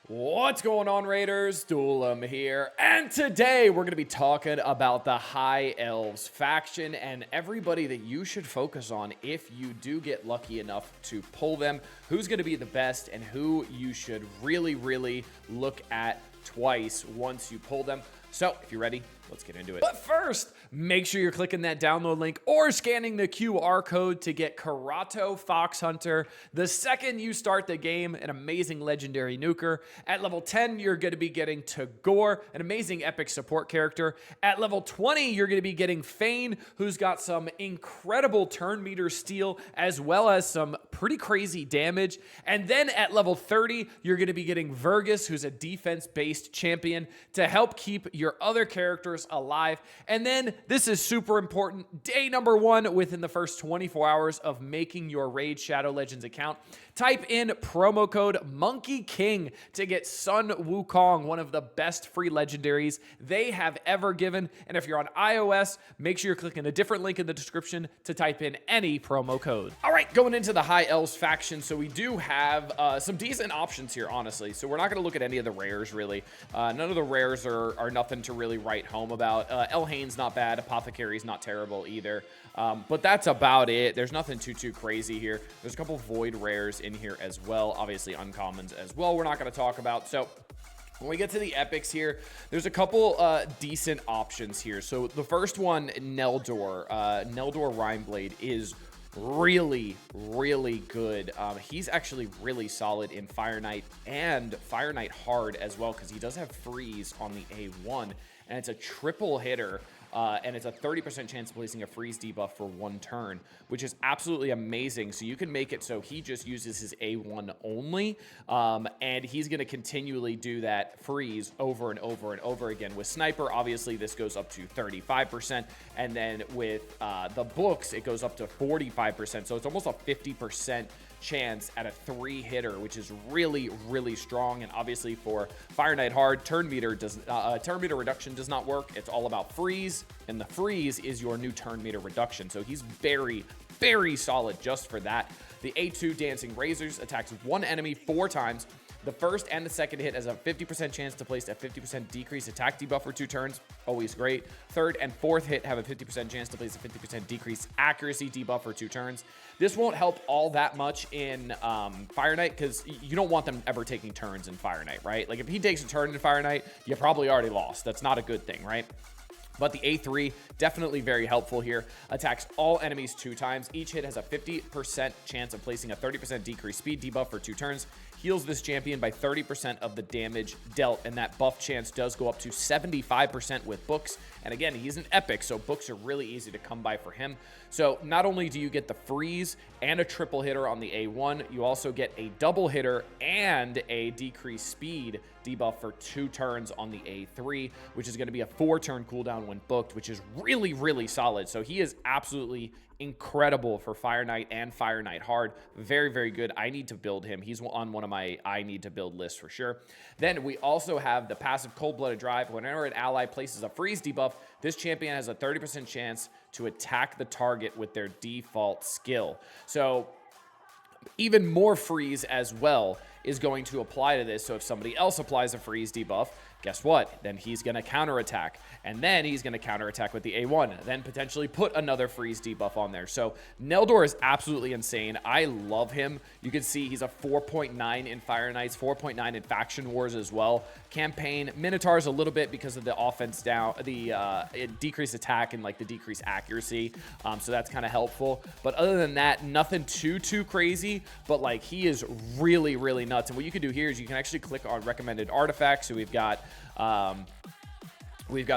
What's going on, Raiders? Duelim here, and today we're going to be talking about the High Elves faction and everybody that you should focus on if you do get lucky enough to pull them, who's going to be the best and who you should really look at twice once you pull them. So if you're ready, let's get into it. But first, make sure you're clicking that download link or scanning the QR code to get Karato Fox Hunter. The second you start the game, an amazing legendary nuker. At level 10, you're going to be getting Tagore, an amazing epic support character. At level 20, you're going to be getting Fane, who's got some incredible turn meter steal, as well as some pretty crazy damage. And then at level 30, you're going to be getting Vergus, who's a defense-based champion, to help keep your other characters alive. And then this is super important. Day number 1 within the first 24 hours of making your Raid Shadow Legends account. Type in promo code Monkey King to get Sun Wukong, one of the best free legendaries they have ever given. And if you're on iOS, make sure you're clicking a different link in the description to type in any promo code. All right, going into the High Elves faction. So we do have some decent options here, honestly. So we're not going to look at any of the rares, really. None of the rares are nothing to really write home about. Elhane's not bad. Apothecary's not terrible either. But that's about it. There's nothing too crazy here. There's a couple void rares in here as well. Obviously uncommons as well we're not going to talk about. So when we get to the epics here, there's a couple decent options here. So the first one, Neldor. Neldor Rhineblade is really good. He's actually really solid in Fire Knight and Fire Knight hard as well, because he does have freeze on the A1, and it's a triple hitter. And it's a 30% chance of placing a freeze debuff for 1 turn, which is absolutely amazing. So you can make it so he just uses his A1 only, and he's going to continually do that freeze over and over again. With Sniper, obviously, this goes up to 35%, and then with the books, it goes up to 45%. So it's almost a 50% chance at a 3-hitter, which is really strong. And obviously for Fire Knight hard, turn meter reduction does not work. It's all about freeze, and the freeze is your new turn meter reduction. So he's very solid just for that. The A2 Dancing Razors attacks 1 enemy 4 times. The first and the second hit has a 50% chance to place a 50% decrease attack debuff for 2 turns. Always great. Third and fourth hit have a 50% chance to place a 50% decrease accuracy debuff for 2 turns. This won't help all that much in Fire Knight, because you don't want them ever taking turns in Fire Knight, right? Like if he takes a turn in Fire Knight, you probably already lost. That's not a good thing, right? But the A3, definitely very helpful here. Attacks all enemies 2 times. Each hit has a 50% chance of placing a 30% decreased speed debuff for 2 turns. Heals this champion by 30% of the damage dealt, and that buff chance does go up to 75% with books. And again, he's an epic, so books are really easy to come by for him. So not only do you get the freeze and a triple hitter on the A1, you also get a double hitter and a decreased speed debuff for 2 turns on the A3, which is going to be a 4-turn cooldown when booked, which is really solid. So he is absolutely incredible for Fire Knight and Fire Knight hard. Very good. I need to build him. He's on one of my I need to build lists for sure. Then we also have the passive Cold-Blooded Drive. Whenever an ally places a freeze debuff, this champion has a 30% chance to attack the target with their default skill. So even more freeze as well is going to apply to this. So if somebody else applies a freeze debuff, guess what? Then he's going to counterattack, and then he's going to counterattack with the A1, then potentially put another freeze debuff on there. So Neldor is absolutely insane. I love him. You can see he's a 4.9 in Fire Knights, 4.9 in Faction Wars as well. Campaign, Minotaurs a little bit because of the offense down, the decreased attack and like the decreased accuracy. So that's kind of helpful. But other than that, nothing too crazy, but like he is really nuts. And what you can do here is you can actually click on recommended artifacts. So we've got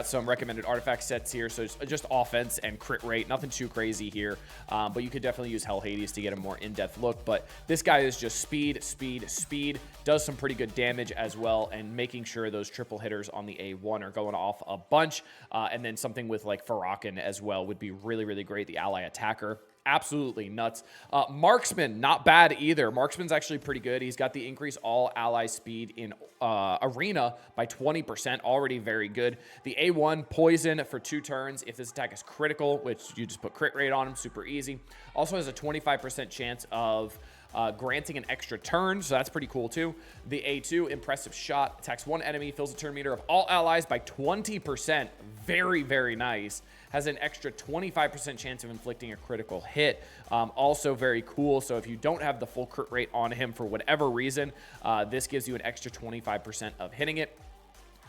some recommended artifact sets here, so it's just offense and crit rate, nothing too crazy here, but you could definitely use Hell Hades to get a more in-depth look. But this guy is just speed, does some pretty good damage as well, and making sure those triple hitters on the A1 are going off a bunch, and then something with like Farrakhan as well would be really great, the ally attacker. Absolutely nuts. Marksman, not bad either. Marksman's actually pretty good. He's got the increase all ally speed in arena by 20%, already very good. The A1, poison for 2 turns if this attack is critical, which you just put crit rate on him, super easy. Also has a 25% chance of granting an extra turn, so that's pretty cool too. The A2, impressive shot, attacks one enemy, fills the turn meter of all allies by 20%. Very, very nice. Has an extra 25% chance of inflicting a critical hit. Also very cool. So if you don't have the full crit rate on him for whatever reason, this gives you an extra 25% of hitting it.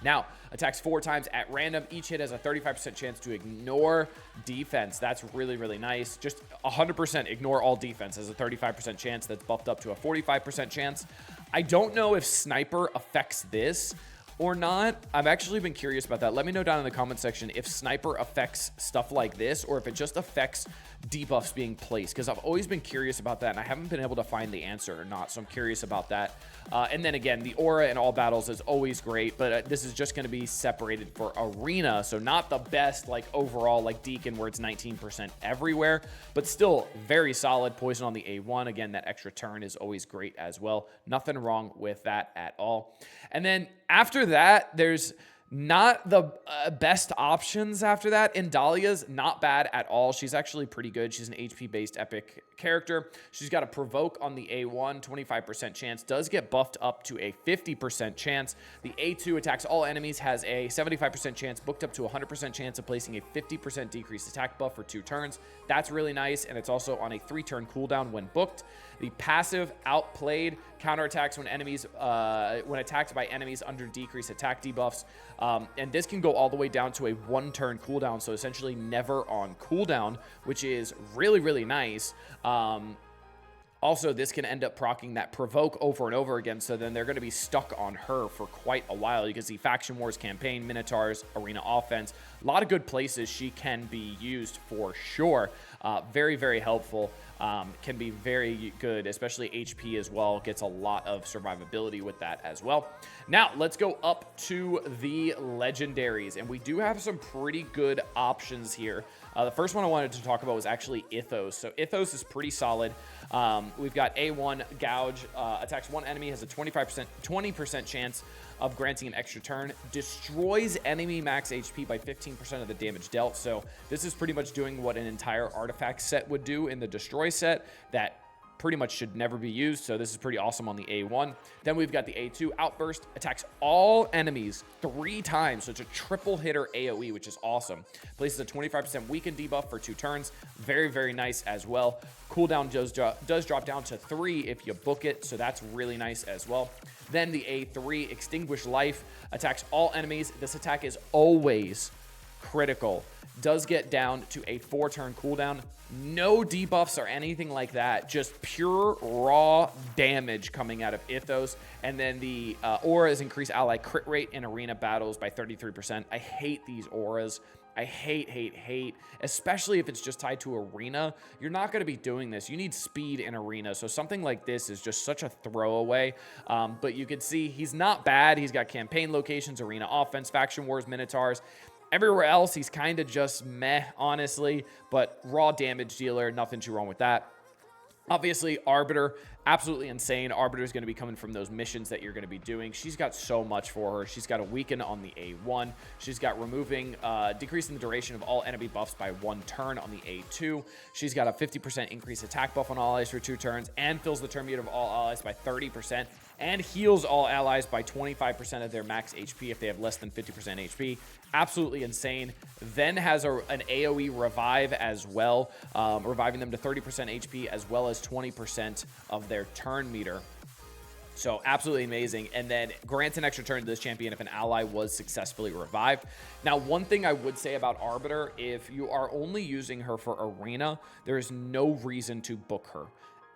Now, attacks 4 times at random. Each hit has a 35% chance to ignore defense. That's really, really nice. Just 100% ignore all defense has a 35% chance. That's buffed up to a 45% chance. I don't know if Sniper affects this or not. I've actually been curious about that. Let me know down in the comment section if Sniper affects stuff like this or if it just affects debuffs being placed, because I've always been curious about that and I haven't been able to find the answer or not, so I'm curious about that. And then again, the aura in all battles is always great, but this is just going to be separated for arena, so not the best like overall like Deacon where it's 19% everywhere, but still very solid. Poison on the A1, again, that extra turn is always great as well. Nothing wrong with that at all. And then after that, there's not the best options after that. And Dahlia's not bad at all. She's actually pretty good. She's an HP-based epic character. She's got a provoke on the A1, 25% chance. Does get buffed up to a 50% chance. The A2 attacks all enemies, has a 75% chance, booked up to 100% chance of placing a 50% decreased attack buff for 2 turns. That's really nice, and it's also on a 3-turn cooldown when booked. The passive Outplayed counterattacks when enemies when attacked by enemies under decreased attack debuffs, and this can go all the way down to a 1-turn cooldown, so essentially never on cooldown, which is really, really nice. Also, this can end up proccing that provoke over and over again, so then they're going to be stuck on her for quite a while. You can see Faction Wars campaign, Minotaurs, Arena Offense, a lot of good places she can be used for sure. Very, very helpful. Can be very good, especially HP as well. Gets a lot of survivability with that as well. Now, let's go up to the legendaries, and we do have some pretty good options here. The first one I wanted to talk about was actually Ithos. So Ithos is pretty solid. We've got A1 Gouge, attacks one enemy, has a 20% chance of granting an extra turn, destroys enemy max HP by 15% of the damage dealt. So this is pretty much doing what an entire artifact set would do in the destroy set that pretty much should never be used. So this is pretty awesome on the A1. Then we've got the A2 Outburst, attacks all enemies 3 times. So it's a triple hitter AoE, which is awesome. Places a 25% weaken debuff for 2 turns. Very, very nice as well. Cooldown does drop down to 3 if you book it. So that's really nice as well. Then the A3 Extinguish Life, attacks all enemies. This attack is always critical. Does get down to a 4-turn cooldown. No debuffs or anything like that. Just pure raw damage coming out of Ithos. And then the aura is increased ally crit rate in arena battles by 33%. I hate these auras. I hate, especially if it's just tied to arena. You're not going to be doing this. You need speed in arena. So something like this is just such a throwaway. But you can see he's not bad. He's got campaign locations, arena offense, faction wars, minotaurs. Everywhere else, he's kind of just meh, honestly, but raw damage dealer, nothing too wrong with that. Obviously, Arbiter, absolutely insane. Arbiter is going to be coming from those missions that you're going to be doing. She's got so much for her. She's got a weaken on the A1. She's got decreasing the duration of all enemy buffs by 1 turn on the A2. She's got a 50% increased attack buff on all allies for 2 turns and fills the turn meter of all allies by 30%. And heals all allies by 25% of their max HP if they have less than 50% HP. Absolutely insane. Then has an AoE revive as well, reviving them to 30% HP as well as 20% of their turn meter. So absolutely amazing. And then grants an extra turn to this champion if an ally was successfully revived. Now, one thing I would say about Arbiter, if you are only using her for arena, there is no reason to book her.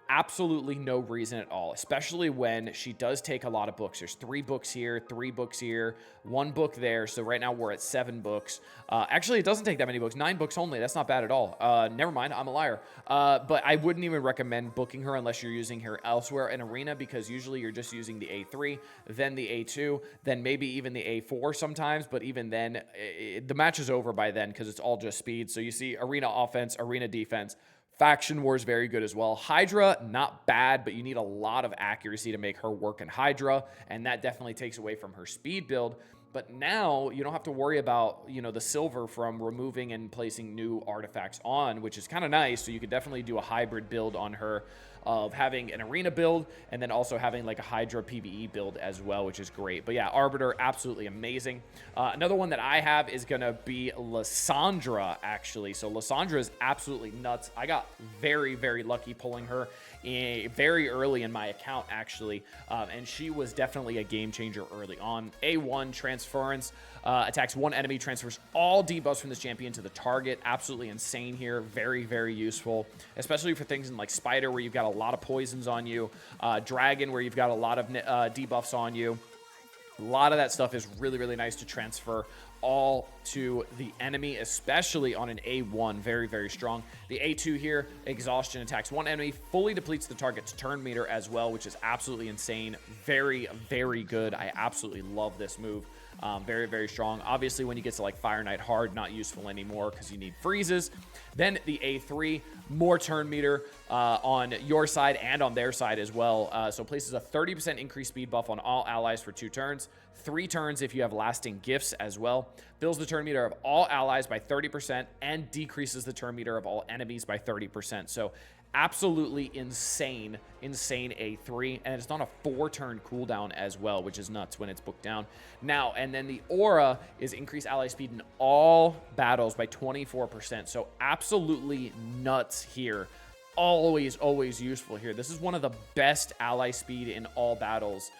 Absolutely no reason at all, especially when she does take a lot of books. There's 3 books here, 3 books here, 1 book there. So right now we're at 7 books. Actually, it doesn't take that many books. 9 books only. That's not bad at all. Never mind. I'm a liar. But I wouldn't even recommend booking her unless you're using her elsewhere in arena, because usually you're just using the A3, then the A2, then maybe even the A4 sometimes. But even then, the match is over by then because it's all just speed. So you see arena offense, arena defense. Faction Wars, very good as well. Hydra, not bad, but you need a lot of accuracy to make her work in Hydra, and that definitely takes away from her speed build. But now you don't have to worry about, the silver from removing and placing new artifacts on, which is kind of nice. So you could definitely do a hybrid build on her of having an arena build and then also having like a Hydra PvE build as well, which is great. But yeah, Arbiter, absolutely amazing. Another one that I have is going to be Lysandra, actually. So Lysandra is absolutely nuts. I got very, very lucky pulling her very early in my account, actually. And she was definitely a game changer early on. A1 transference, attacks one enemy, transfers all debuffs from this champion to the target. Absolutely insane here. Very, very useful, especially for things in like Spider, where you've got a lot of poisons on you. Dragon, where you've got a lot of debuffs on you. A lot of that stuff is really, really nice to transfer all to the enemy, especially on an A1. Very, very strong. The A2 here, exhaustion, attacks one enemy, fully depletes the target's turn meter as well, which is absolutely insane. Very, very good. I absolutely love this move. Very, very strong. Obviously, when you get to like Fire Knight hard, not useful anymore because you need freezes. Then the A3, more turn meter on your side and on their side as well. So places a 30% increased speed buff on all allies for 2 turns. 3 turns if you have lasting gifts as well. Fills the turn meter of all allies by 30% and decreases the turn meter of all enemies by 30%. So absolutely insane A3, and it's on a 4-turn cooldown as well, which is nuts when it's booked down. Now, and then the aura is increase ally speed in all battles by 24%. So absolutely nuts here. Always useful here. This is one of the best ally speed in all battles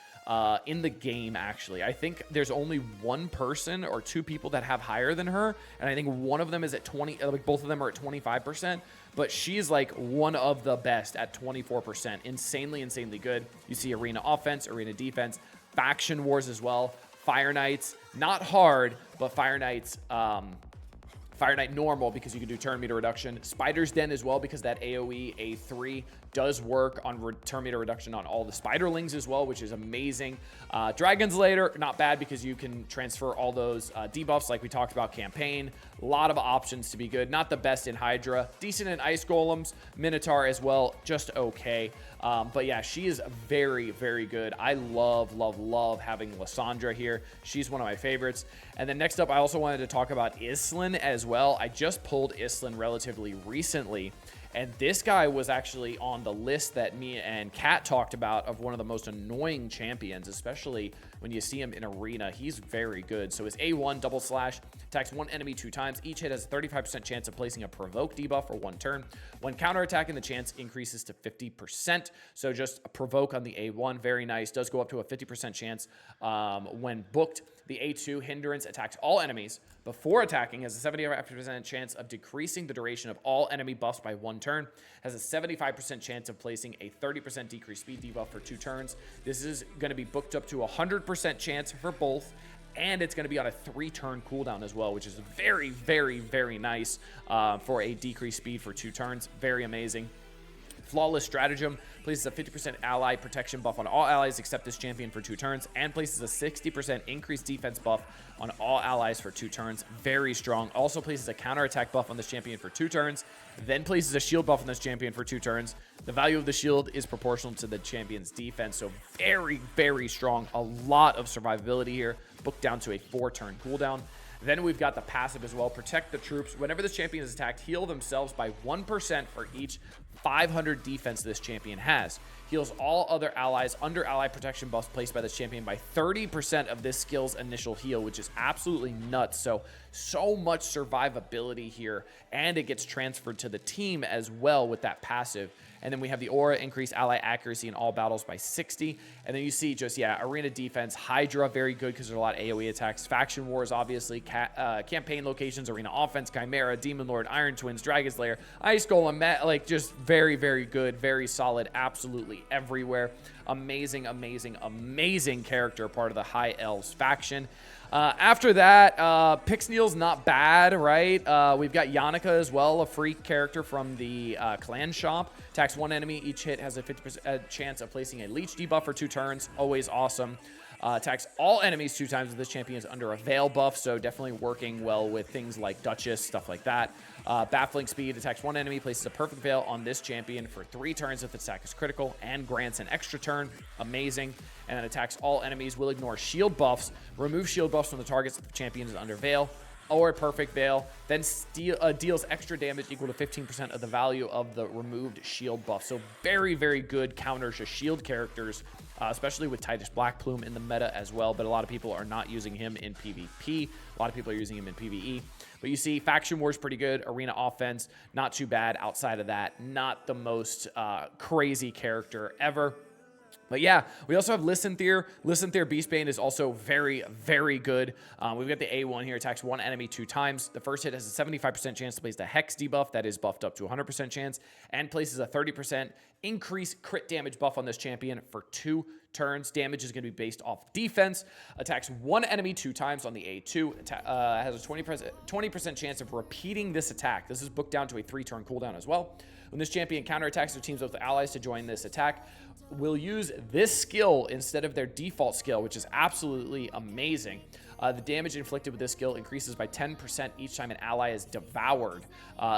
in the game, actually. I think there's only one person or 2 people that have higher than her, and I think one of them is at 20, like both of them are at 25%, but she's like one of the best at 24%. Insanely good. You see arena offense, arena defense, faction wars as well. Fire Knights, not hard, but Fire Knights, Fire Knight normal because you can do turn meter reduction. Spider's Den as well because that AoE A3 does work on turn meter reduction on all the Spiderlings as well, which is amazing. Dragon's Lair, not bad because you can transfer all those debuffs like we talked about campaign. A lot of options to be good. Not the best in Hydra. Decent in Ice Golems. Minotaur as well, just okay. But yeah, she is very, very good. I love having Lysandra here. She's one of my favorites. And then next up, I also wanted to talk about Islin as well. I just pulled Islin relatively recently, and this guy was actually on the list that me and Kat talked about of one of the most annoying champions, especially when you see him in arena. He's very good. So his A1 double slash attacks one enemy 2 times. Each hit has a 35% chance of placing a provoke debuff for 1 turn. When counterattacking, the chance increases to 50%. So just a provoke on the A1, very nice. Does go up to a 50% chance when booked. The A2 hindrance attacks all enemies before attacking, has a 75% chance of decreasing the duration of all enemy buffs by 1 turn, has a 75% chance of placing a 30% decreased speed debuff for 2 turns. This is going to be booked up to 100% chance for both, and it's going to be on a 3-turn cooldown as well, which is very, very, very nice for a decreased speed for 2 turns. Very amazing. Flawless Stratagem places a 50% ally protection buff on all allies except this champion for 2 turns, and places a 60% increased defense buff on all allies for 2 turns. Very strong. Also places a counterattack buff on this champion for 2 turns, then places a shield buff on this champion for 2 turns. The value of the shield is proportional to the champion's defense, so very, very strong. A lot of survivability here, booked down to a 4-turn cooldown. Then we've got the passive as well. Protect the troops. Whenever this champion is attacked, heal themselves by 1% for each 500 defense this champion has. Heals all other allies under ally protection buffs placed by this champion by 30% of this skill's initial heal, which is absolutely nuts. So much survivability here, and it gets transferred to the team as well with that passive. And then we have the aura, increase ally accuracy in all battles by 60. And then you see just, yeah, arena defense, Hydra, very good because there's a lot of AoE attacks. Faction wars, obviously, campaign locations, arena offense, Chimera, Demon Lord, Iron Twins, Dragon's Lair, Ice Golem, like just very, very good, very solid, absolutely everywhere. Amazing character, part of the High Elves faction. After that, Pixneel's not bad, right? We've got Yannicka as well, a free character from the clan shop. Attacks 1 enemy. Each hit has a 50% chance of placing a leech debuff for 2 turns. Always awesome. Attacks all enemies 2 times if this champion is under a veil buff, so definitely working well with things like Duchess, stuff like that. Baffling speed, attacks 1 enemy, places a perfect veil on this champion for 3 turns if the attack is critical, and grants an extra turn. Amazing. And then attacks all enemies, will ignore shield buffs, remove shield buffs from the targets if the champion is under veil. or a perfect veil, then deals extra damage equal to 15% of the value of the removed shield buff. So very, very good counter to shield characters, especially with Titus Blackplume in the meta as well. But a lot of people are not using him in PvP. A lot of people are using him in PvE. But you see, Faction War is pretty good. Arena Offense, not too bad. Outside of that, not the most crazy character ever. But yeah, we also have Lysanther. Lysanther Beastbane is also very, very good. We've got the A1 here, attacks one enemy 2 times. The first hit has a 75% chance to place the Hex debuff, that is buffed up to 100% chance, and places a 30% increase crit damage buff on this champion for 2 turns. Damage is going to be based off defense. Attacks one enemy 2 times on the A2. Has a 20% chance of repeating this attack. This is booked down to a 3-turn cooldown as well. When this champion counterattacks or teams up with allies to join this attack, will use this skill instead of their default skill, which is absolutely amazing. The damage inflicted with this skill increases by 10% each time an ally is devoured.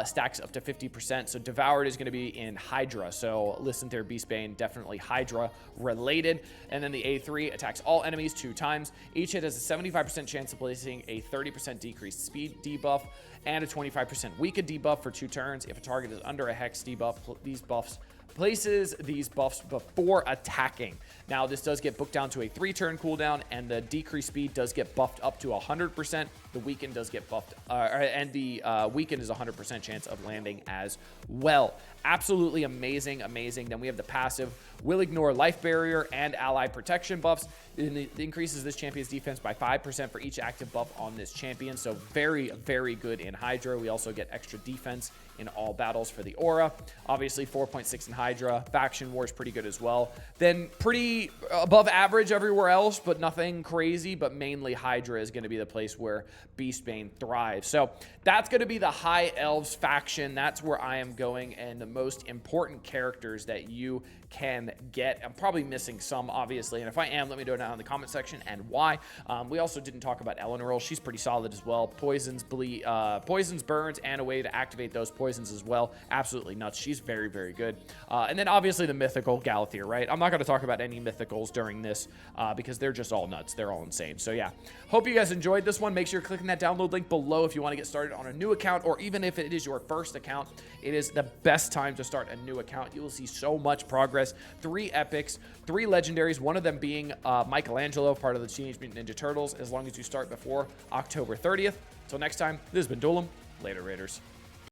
Stacks up to 50%. So devoured is going to be in Hydra. So Lysanther Beastbane, definitely Hydra related. And then the A3 attacks all enemies 2 times. Each hit has a 75% chance of placing a 30% decreased speed debuff and a 25% weaken debuff for 2 turns. If a target is under a Hex debuff, places these buffs before attacking. Now, this does get booked down to a 3-turn cooldown, and the decreased speed does get buffed up to 100%. The weaken does get buffed, and the weaken is 100% chance of landing as well. Absolutely amazing, amazing. Then we have the passive, will ignore life barrier and ally protection buffs. It increases this champion's defense by 5% for each active buff on this champion. So very, very good in Hydra. We also get extra defense in all battles for the aura. Obviously 4.6 in Hydra. Faction War is pretty good as well. Then pretty above average everywhere else, but nothing crazy. But mainly Hydra is going to be the place where Beastbane thrives. So that's going to be the High Elves faction. That's where I am going, and the most important characters that you can get. I'm probably missing some, obviously, and if I am, let me know down in the comment section and why. We also didn't talk about Eleanor. She's pretty solid as well. Poisons, burns, and a way to activate those poisons as well. Absolutely nuts. She's very, very good. And then obviously the mythical Galathier, right? I'm not going to talk about any mythicals during this because they're just all nuts. They're all insane. So yeah, hope you guys enjoyed this one. Make sure you're clicking that download link below if you want to get started on a new account, or even if it is your first account, it is the best time to start a new account. You will see so much progress. 3 epics, 3 legendaries, one of them being Michelangelo, part of the Teenage Mutant Ninja Turtles, as long as you start before October 30th. Until next time, this has been Duelim. Later, Raiders.